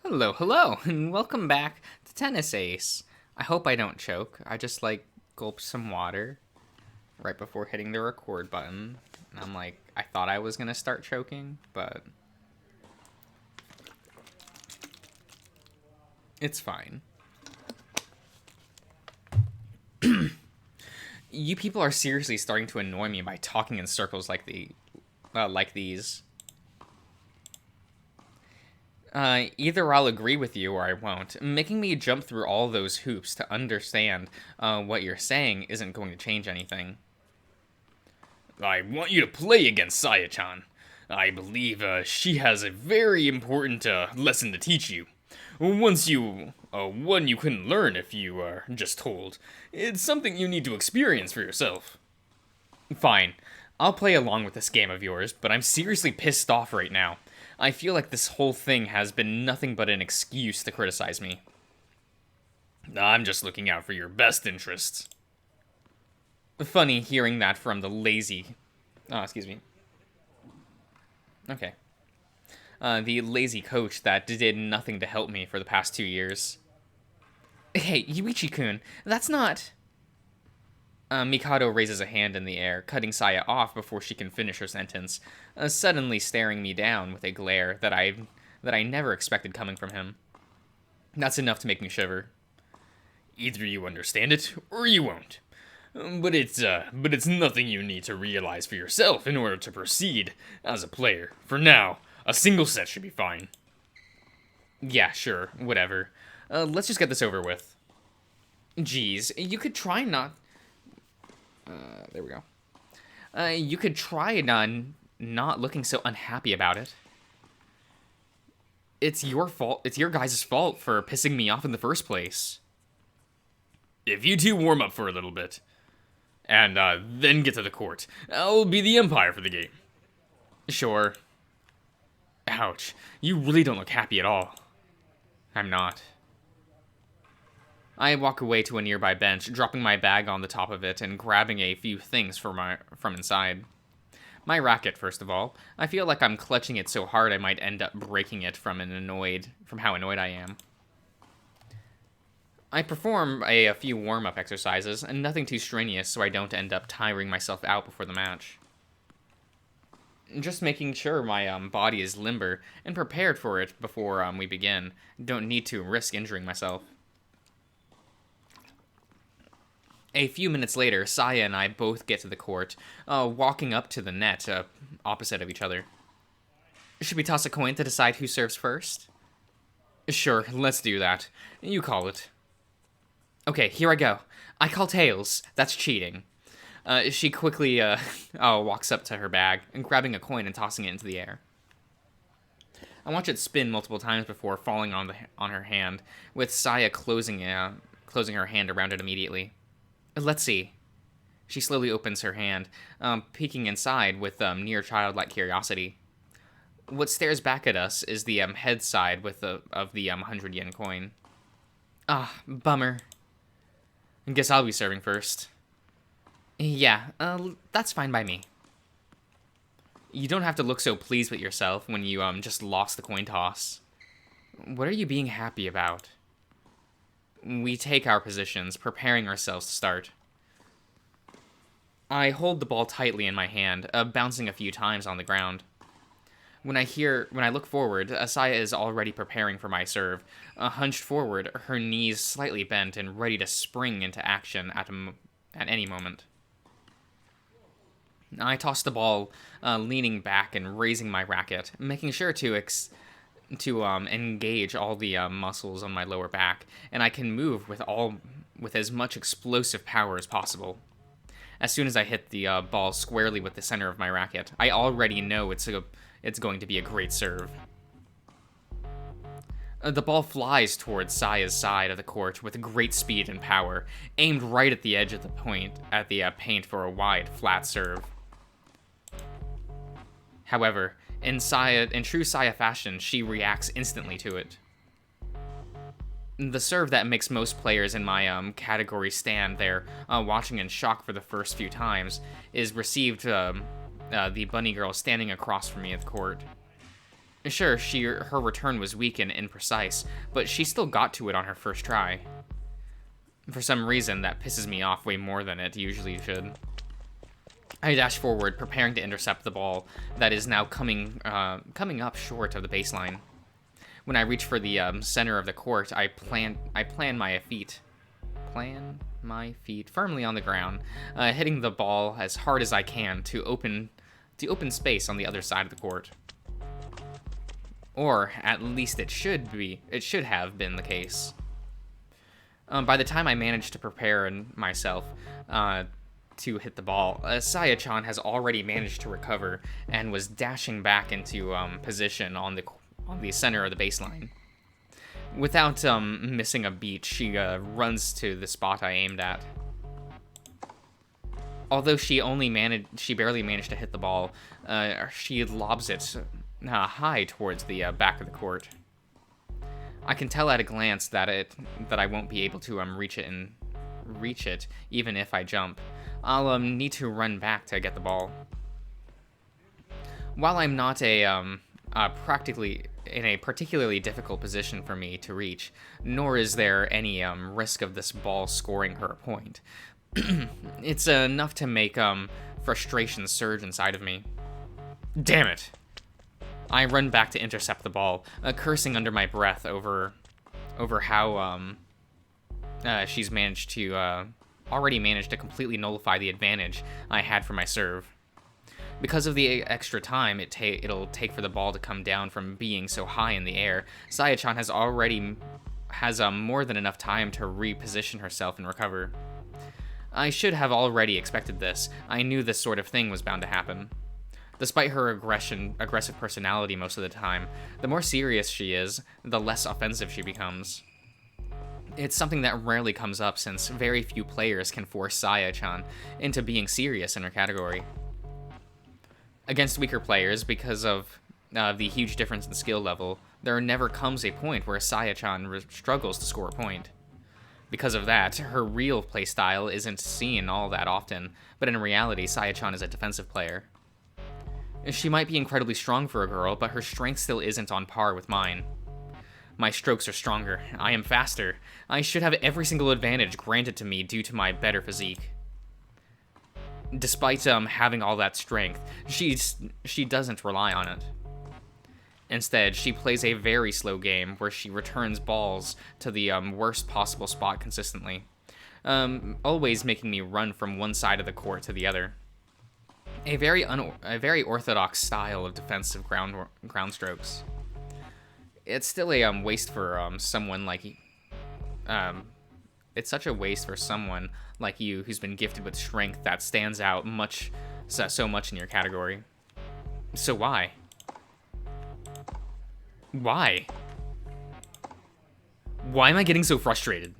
Hello, hello, and welcome back to Tennis Ace. I hope I don't choke. I just gulped some water right before hitting the record button. And I thought I was gonna start choking, but it's fine. You people are seriously starting to annoy me by talking in circles like these. Either I'll agree with you or I won't. Making me jump through all those hoops to understand what you're saying isn't going to change anything. I want you to play against Saya-chan. I believe she has a very important lesson to teach you. One you couldn't learn if you are just told. It's something you need to experience for yourself. Fine. I'll play along with this game of yours, but I'm seriously pissed off right now. I feel like this whole thing has been nothing but an excuse to criticize me. I'm just looking out for your best interests. Funny hearing that from the lazy... Oh, excuse me. Okay. The lazy coach that did nothing to help me for the past 2 years. Hey, Yuichi-kun, that's not... Mikado raises a hand in the air, cutting Saya off before she can finish her sentence, suddenly staring me down with a glare that I never expected coming from him. That's enough to make me shiver. Either you understand it, or you won't. But it's nothing you need to realize for yourself in order to proceed as a player. For now, a single set should be fine. Yeah, sure, whatever. Let's just get this over with. Geez, you could try not... there we go. You could try not looking so unhappy about it. It's your fault. It's your guys' fault for pissing me off in the first place. If you two warm up for a little bit, and then get to the court, I'll be the umpire for the game. Sure. Ouch. You really don't look happy at all. I'm not. I walk away to a nearby bench, dropping my bag on the top of it and grabbing a few things from inside. My racket, first of all. I feel like I'm clutching it so hard I might end up breaking it from how annoyed I am. I perform a few warm-up exercises, and nothing too strenuous so I don't end up tiring myself out before the match. Just making sure my body is limber and prepared for it before we begin. Don't need to risk injuring myself. A few minutes later, Saya and I both get to the court, walking up to the net, opposite of each other. Should we toss a coin to decide who serves first? Sure, let's do that. You call it. Okay, here I go. I call tails. That's cheating. She quickly walks up to her bag, and grabbing a coin and tossing it into the air. I watch it spin multiple times before falling on her hand, with Saya closing her hand around it immediately. Let's see. She slowly opens her hand, peeking inside with near childlike curiosity. What stares back at us is the head side of the 100 yen coin. Ah, bummer. Guess I'll be serving first. Yeah, that's fine by me. You don't have to look so pleased with yourself when you just lost the coin toss. What are you being happy about? We take our positions, preparing ourselves to start. I hold the ball tightly in my hand, bouncing a few times on the ground. When I look forward, Asaya is already preparing for my serve, hunched forward, her knees slightly bent and ready to spring into action at any moment. I toss the ball, leaning back and raising my racket, making sure to engage all the muscles on my lower back, and I can move with as much explosive power as possible. As soon as I hit the ball squarely with the center of my racket, I already know it's going to be a great serve. The ball flies towards Saya's side of the court with great speed and power, aimed right at the edge of the paint for a wide, flat serve. However, in true Saya fashion, she reacts instantly to it. The serve that makes most players in my category stand there, watching in shock for the first few times, is received the bunny girl standing across from me at the court. Sure, her return was weak and imprecise, but she still got to it on her first try. For some reason, that pisses me off way more than it usually should. I dash forward, preparing to intercept the ball that is now coming up short of the baseline. When I reach for the center of the court, I plan my feet firmly on the ground, hitting the ball as hard as I can to open space on the other side of the court. Or at least it should have been the case. By the time I managed to prepare myself to hit the ball, Saya-chan has already managed to recover and was dashing back into position on the center of the baseline. Without missing a beat, she runs to the spot I aimed at. Although she barely managed to hit the ball, she lobs it high towards the back of the court. I can tell at a glance that I won't be able to reach it even if I jump. I'll need to run back to get the ball. While I'm not practically in a particularly difficult position for me to reach, nor is there any risk of this ball scoring her a point, it's enough to make frustration surge inside of me. Damn it! I run back to intercept the ball, cursing under my breath over how she's already managed to completely nullify the advantage I had for my serve. Because of the extra time it'll take for the ball to come down from being so high in the air, Saya-chan has more than enough time to reposition herself and recover. I should have already expected this. I knew this sort of thing was bound to happen. Despite her aggressive personality most of the time, the more serious she is, the less offensive she becomes. It's something that rarely comes up since very few players can force Saya-chan into being serious in her category. Against weaker players, because of the huge difference in skill level, there never comes a point where Saya-chan struggles to score a point. Because of that, her real playstyle isn't seen all that often, but in reality, Saya-chan is a defensive player. She might be incredibly strong for a girl, but her strength still isn't on par with mine. My strokes are stronger. I am faster. I should have every single advantage granted to me due to my better physique. Despite having all that strength, she doesn't rely on it. Instead, she plays a very slow game where she returns balls to the worst possible spot consistently, always making me run from one side of the court to the other. A very orthodox style of defensive ground strokes. It's still a waste for someone like it's such a waste for someone like you who's been gifted with strength that stands out so much in your category. So why? Why? Why am I getting so frustrated?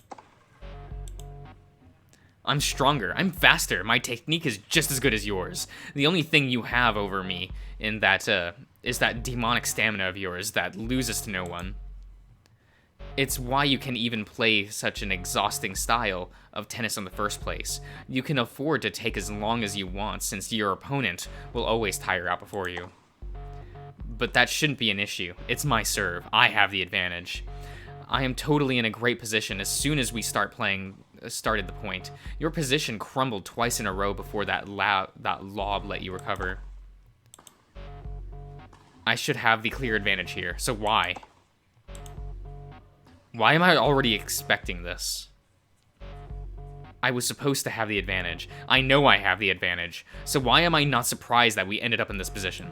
I'm stronger. I'm faster. My technique is just as good as yours. The only thing you have over me in that is that demonic stamina of yours that loses to no one. It's why you can even play such an exhausting style of tennis in the first place. You can afford to take as long as you want since your opponent will always tire out before you. But that shouldn't be an issue. It's my serve. I have the advantage. I am totally in a great position as soon as we started the point. Your position crumbled twice in a row before that lob let you recover. I should have the clear advantage here, so why? Why am I already expecting this? I was supposed to have the advantage. I know I have the advantage. So why am I not surprised that we ended up in this position?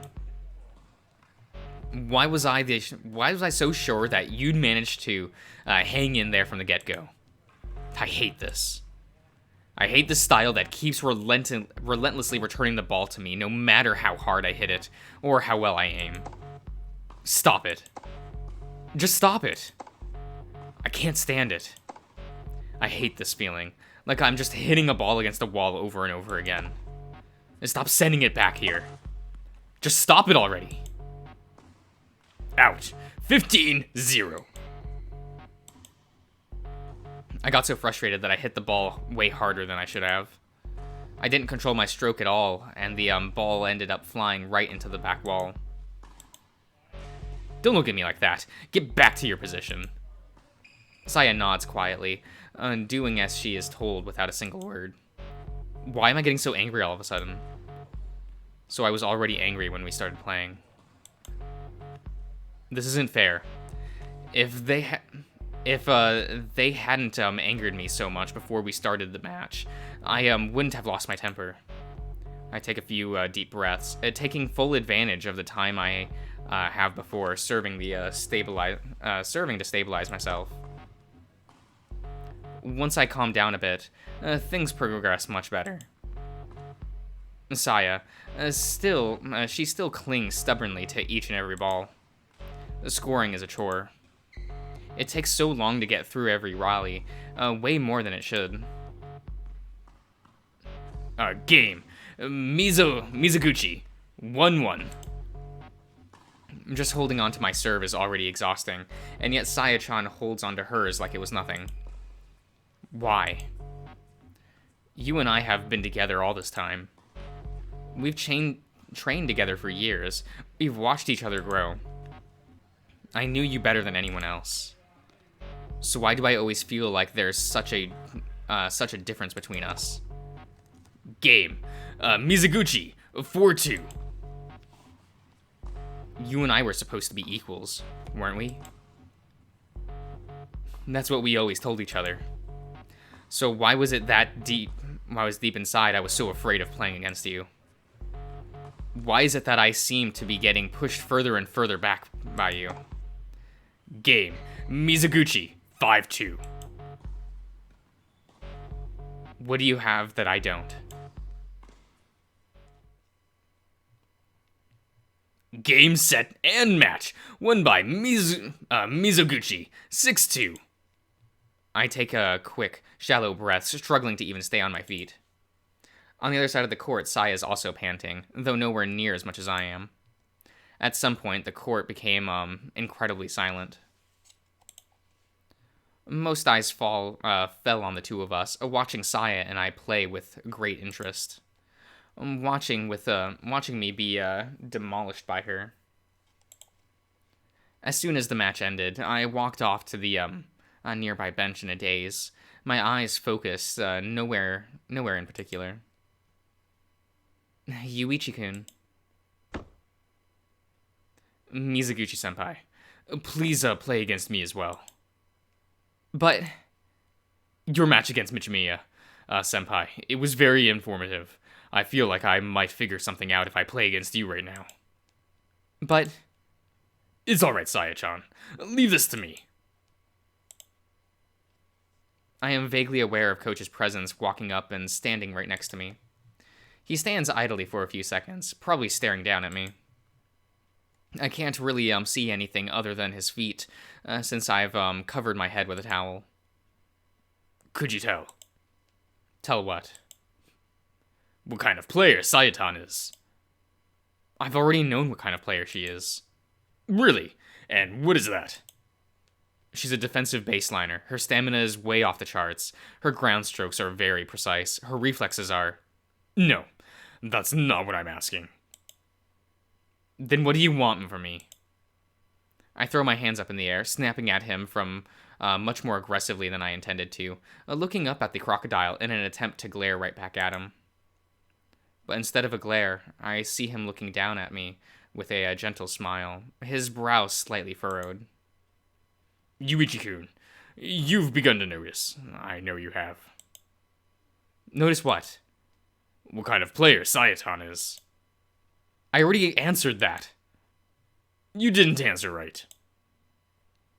Why was I so sure that you'd manage to hang in there from the get-go? I hate this. I hate the style that keeps relentlessly returning the ball to me, no matter how hard I hit it, or how well I aim. Stop it. Just stop it. I can't stand it. I hate this feeling, like I'm just hitting a ball against a wall over and over again. And stop sending it back here. Just stop it already. Ouch. 15-0. I got so frustrated that I hit the ball way harder than I should have. I didn't control my stroke at all, and the ball ended up flying right into the back wall. Don't look at me like that. Get back to your position. Saya nods quietly, doing as she is told without a single word. Why am I getting so angry all of a sudden? So I was already angry when we started playing. This isn't fair. If they hadn't angered me so much before we started the match, I wouldn't have lost my temper. I take a few deep breaths, taking full advantage of the time I have before serving to stabilize myself. Once I calm down a bit, things progress much better. Saya, she still clings stubbornly to each and every ball. Scoring is a chore. It takes so long to get through every rally, way more than it should. Game. Mizuguchi. 1-1. Just holding on to my serve is already exhausting, and yet Saya-chan holds onto hers like it was nothing. Why? You and I have been together all this time. We've trained together for years. We've watched each other grow. I knew you better than anyone else. So why do I always feel like there's such a difference between us? Game. Mizuguchi. 4-2. You and I were supposed to be equals, weren't we? That's what we always told each other. So why was it that deep, while I was deep inside, I was so afraid of playing against you? Why is it that I seem to be getting pushed further and further back by you? Game. Mizuguchi. 5-2. What do you have that I don't? Game, set, and match. Won by Mizuguchi. 6-2. I take a quick, shallow breath, struggling to even stay on my feet. On the other side of the court, Saya is also panting, though nowhere near as much as I am. At some point, the court became incredibly silent. Most eyes fell on the two of us, watching Saya and I play with great interest. Watching me be demolished by her. As soon as the match ended, I walked off to the nearby bench in a daze, my eyes focused nowhere in particular. Yuichi-kun. Mizuguchi-senpai, please play against me as well. But your match against Michimiya, senpai, it was very informative. I feel like I might figure something out if I play against you right now. But it's alright, Saya-chan. Leave this to me. I am vaguely aware of Coach's presence walking up and standing right next to me. He stands idly for a few seconds, probably staring down at me. I can't really see anything other than his feet, since I've covered my head with a towel. Could you tell? Tell what? What kind of player Sayatan is? I've already known what kind of player she is. Really? And what is that? She's a defensive baseliner. Her stamina is way off the charts. Her ground strokes are very precise. Her reflexes are... No, that's not what I'm asking. Then what do you want from me? I throw my hands up in the air, snapping at him from much more aggressively than I intended to, looking up at the crocodile in an attempt to glare right back at him. But instead of a glare, I see him looking down at me with a gentle smile, his brow slightly furrowed. Yuichi-kun, you've begun to notice. I know you have. Notice what? What kind of player Sayatan is. I already answered that. You didn't answer right.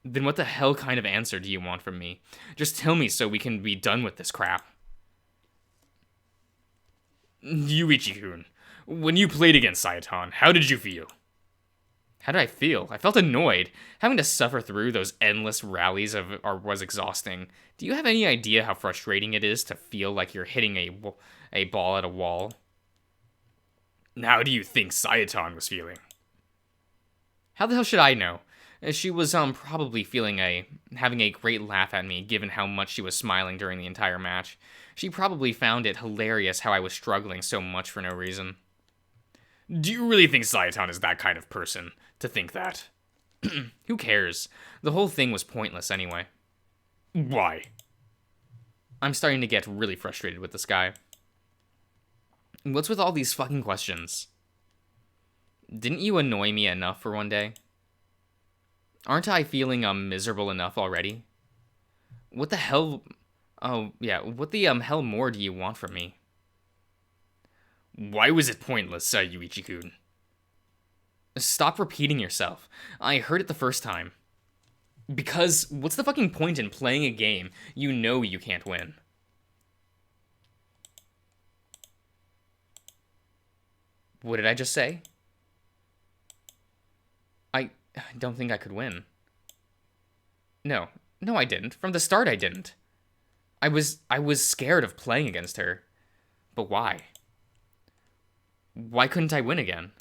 Then what the hell kind of answer do you want from me? Just tell me so we can be done with this crap. Yuichi-kun, when you played against Sayatan, how did you feel? How did I feel? I felt annoyed. Having to suffer through those endless rallies was exhausting. Do you have any idea how frustrating it is to feel like you're hitting a ball at a wall? How do you think Sayatan was feeling? How the hell should I know? She was probably having a great laugh at me, given how much she was smiling during the entire match. She probably found it hilarious how I was struggling so much for no reason. Do you really think Sayatan is that kind of person to think that? Who cares? The whole thing was pointless anyway. Why? I'm starting to get really frustrated with this guy. What's with all these fucking questions? Didn't you annoy me enough for one day? Aren't I feeling miserable enough already? What the hell? Oh yeah, what the hell more do you want from me? Why was it pointless, Yuichi-kun? Stop repeating yourself. I heard it the first time. Because what's the fucking point in playing a game you know you can't win? What did I just say? I don't think I could win. No, I didn't. From the start, I didn't. I was scared of playing against her. But why? Why couldn't I win again?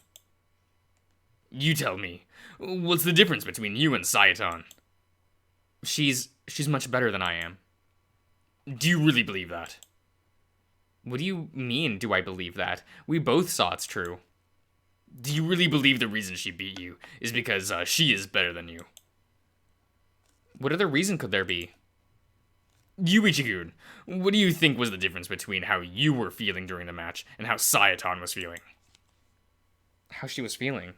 You tell me. What's the difference between you and Sayaton? She's much better than I am. Do you really believe that? What do you mean, do I believe that? We both saw it's true. Do you really believe the reason she beat you is because she is better than you? What other reason could there be? Yuichi-kun, what do you think was the difference between how you were feeling during the match and how Sayaton was feeling? How she was feeling?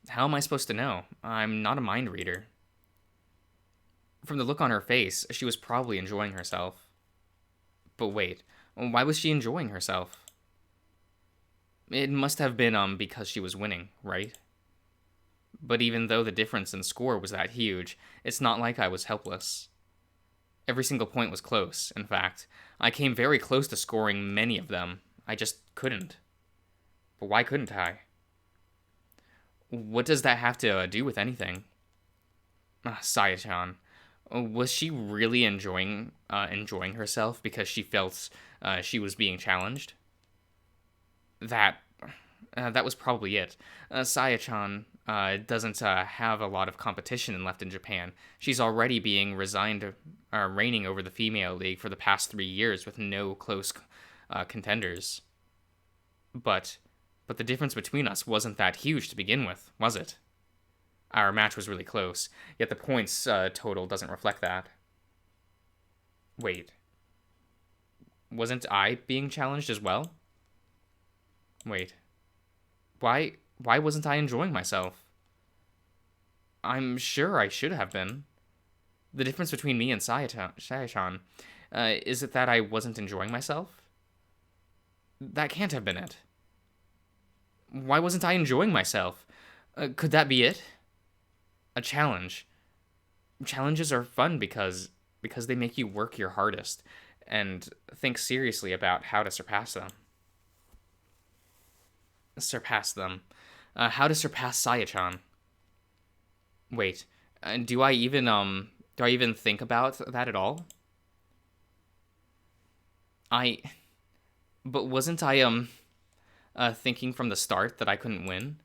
How am I supposed to know? I'm not a mind reader. From the look on her face, she was probably enjoying herself. But wait, why was she enjoying herself? It must have been because she was winning, right? But even though the difference in score was that huge, it's not like I was helpless. Every single point was close, in fact. I came very close to scoring many of them. I just couldn't. But why couldn't I? What does that have to do with anything? Saya-chan, was she really enjoying herself because she felt she was being challenged? That was probably it. Saya-chan doesn't have a lot of competition left in Japan. She's already being reigning over the female league for the past 3 years with no close contenders. But the difference between us wasn't that huge to begin with, was it? Our match was really close, yet the points total doesn't reflect that. Wait. Wasn't I being challenged as well? Wait. Why wasn't I enjoying myself? I'm sure I should have been. The difference between me and Saya-chan, is it that I wasn't enjoying myself? That can't have been it. Why wasn't I enjoying myself? Could that be it? A challenge. Challenges are fun because they make you work your hardest and think seriously about how to surpass them. How to surpass Saya-chan. Wait, do I even think about that at all? But wasn't I thinking from the start that I couldn't win?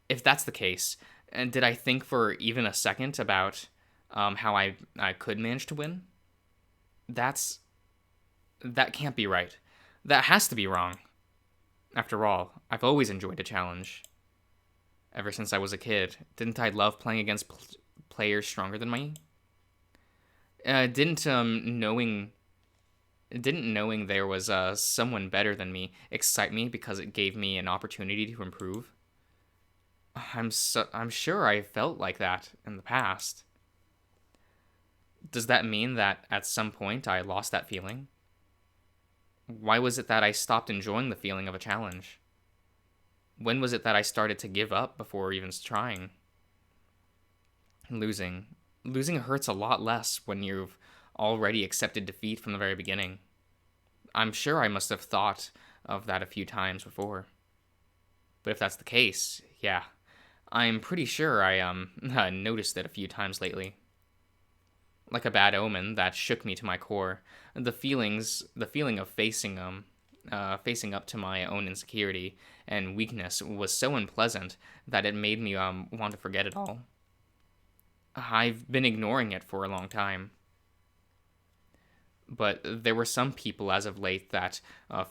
If that's the case, and did I think for even a second about how I could manage to win? That can't be right. That has to be wrong. After all, I've always enjoyed a challenge. Ever since I was a kid, didn't I love playing against players stronger than me? Didn't knowing there was someone better than me excite me because it gave me an opportunity to improve? I'm sure I felt like that in the past. Does that mean that at some point I lost that feeling? Why was it that I stopped enjoying the feeling of a challenge? When was it that I started to give up before even trying? Losing hurts a lot less when you've already accepted defeat from the very beginning. I'm sure I must have thought of that a few times before. But if that's the case, yeah, I'm pretty sure I noticed it a few times lately. Like a bad omen that shook me to my core. The feeling of facing up to my own insecurity and weakness was so unpleasant that it made me want to forget it all. I've been ignoring it for a long time. But there were some people as of late that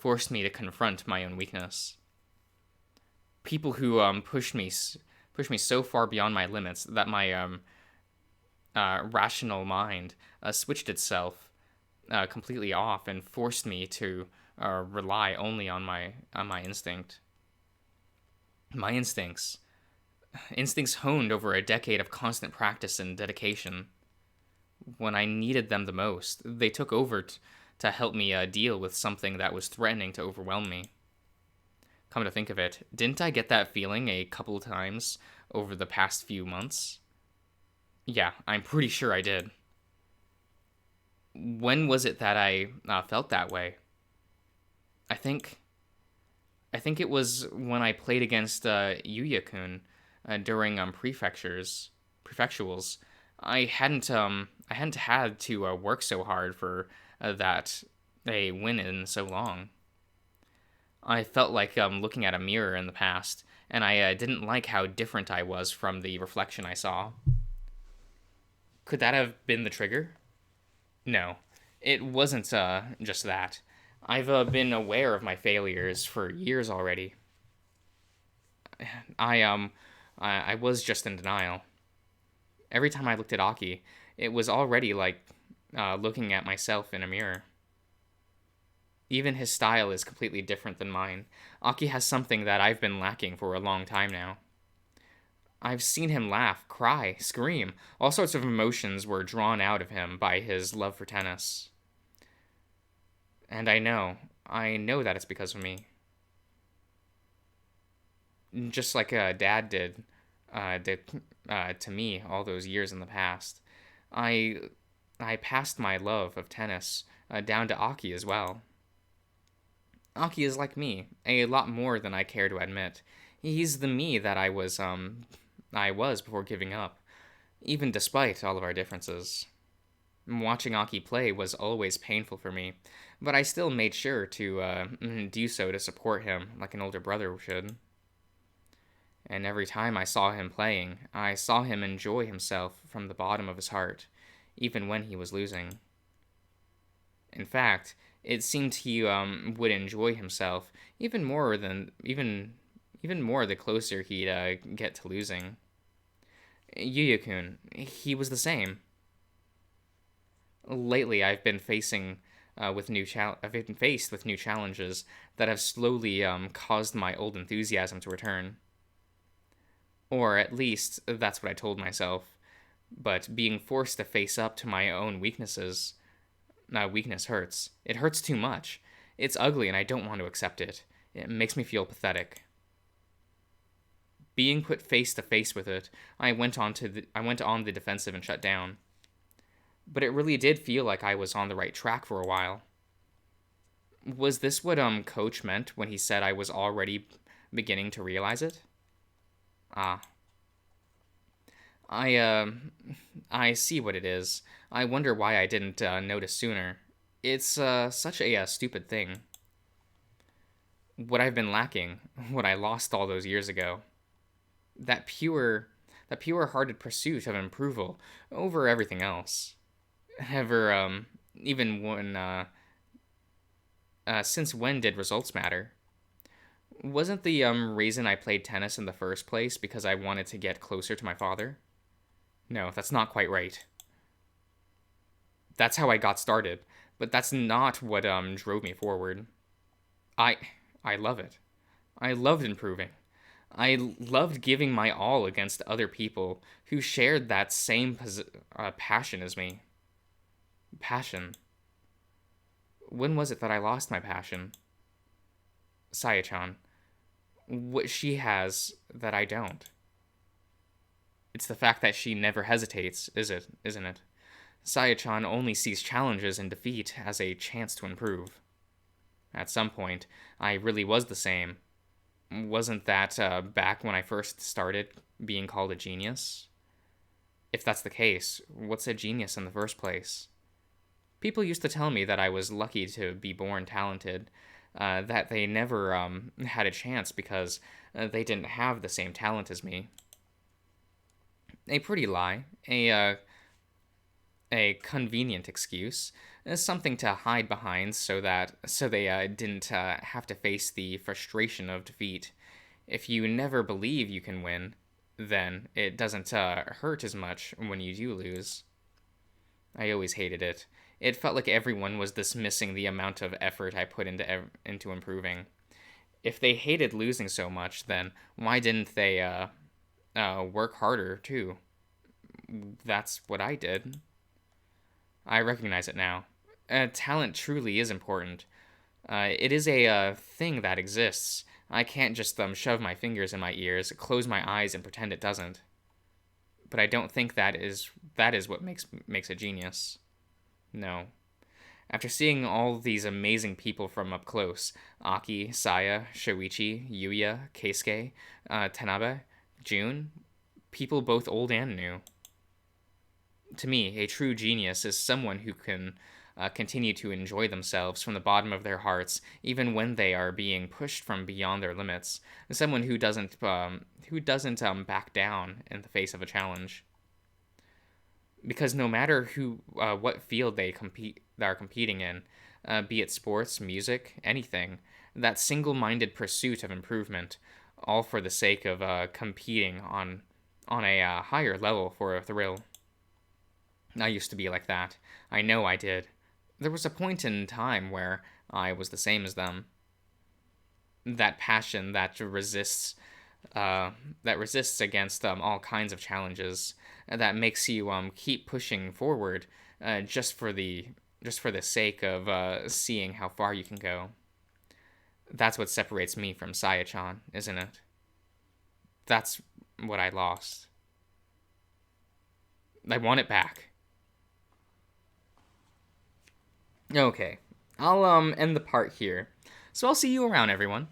forced me to confront my own weakness. People who pushed me pushed me so far beyond my limits that my rational mind switched itself completely off and forced me to rely only on my instinct. My instincts honed over a decade of constant practice and dedication. When I needed them the most, they took over to help me deal with something that was threatening to overwhelm me. Come to think of it, didn't I get that feeling a couple times over the past few months? Yeah, I'm pretty sure I did. When was it that I felt that way? I think I think it was when I played against Yuya-kun during prefectuals. I hadn't had to work so hard for that a win in so long. I felt like looking at a mirror in the past, and I didn't like how different I was from the reflection I saw. Could that have been the trigger? No, it wasn't just that. I've been aware of my failures for years already. I I was just in denial. Every time I looked at Aki, it was already like looking at myself in a mirror. Even his style is completely different than mine. Aki has something that I've been lacking for a long time now. I've seen him laugh, cry, scream. All sorts of emotions were drawn out of him by his love for tennis. And I know that it's because of me. Just like Dad did to me all those years in the past. I I passed my love of tennis down to Aki as well. Aki is like me, a lot more than I care to admit. He's the me that I was before giving up, even despite all of our differences. Watching Aki play was always painful for me, but I still made sure to do so to support him like an older brother should. And every time I saw him playing, I saw him enjoy himself from the bottom of his heart, even when he was losing. In fact, it seemed he would enjoy himself even more the closer he'd get to losing. Yuya-kun, he was the same. Lately, I've been faced with new challenges that have slowly caused my old enthusiasm to return. Or at least that's what I told myself. But being forced to face up to my own weakness hurts. It hurts too much. It's ugly, and I don't want to accept it. It makes me feel pathetic. Being put face to face with it, I went on the defensive and shut down. But it really did feel like I was on the right track for a while. Was this what coach meant when he said I was already beginning to realize it? Ah, I see what it is. I wonder why I didn't notice sooner. It's such a stupid thing. What I've been lacking, what I lost all those years ago. That pure-hearted pursuit of approval over everything else. Ever, even when, since when did results matter? Wasn't the reason I played tennis in the first place because I wanted to get closer to my father? No, that's not quite right. That's how I got started, but that's not what drove me forward. I I love it. I loved improving. I loved giving my all against other people who shared that same passion as me. Passion. When was it that I lost my passion? Saya-chan. What she has that I don't. It's the fact that she never hesitates, isn't it? Saya-chan only sees challenges and defeat as a chance to improve. At some point, I really was the same. Wasn't that back when I first started being called a genius? If that's the case, what's a genius in the first place? People used to tell me that I was lucky to be born talented, that they never had a chance because they didn't have the same talent as me. A pretty lie, a convenient excuse, something to hide behind so they didn't have to face the frustration of defeat. If you never believe you can win, then it doesn't hurt as much when you do lose. I always hated it. It felt like everyone was dismissing the amount of effort I put into improving. If they hated losing so much, then why didn't they work harder too? That's what I did. I recognize it now. Talent truly is important. It is a thing that exists. I can't just shove my fingers in my ears, close my eyes, and pretend it doesn't. But I don't think that is what makes a genius. No. After seeing all these amazing people from up close, Aki, Saya, Shoichi, Yuya, Keisuke, Tanabe, Jun, people both old and new. To me, a true genius is someone who can continue to enjoy themselves from the bottom of their hearts, even when they are being pushed from beyond their limits. Someone who doesn't back down in the face of a challenge. Because no matter what field they are competing in, be it sports, music, anything, that single-minded pursuit of improvement, all for the sake of competing on a higher level for a thrill. I used to be like that. I know I did. There was a point in time where I was the same as them. That passion that resists against all kinds of challenges, that makes you keep pushing forward, just for the sake of seeing how far you can go. That's what separates me from Saya-chan, isn't it? That's what I lost. I want it back. Okay, I'll end the part here. So I'll see you around, everyone.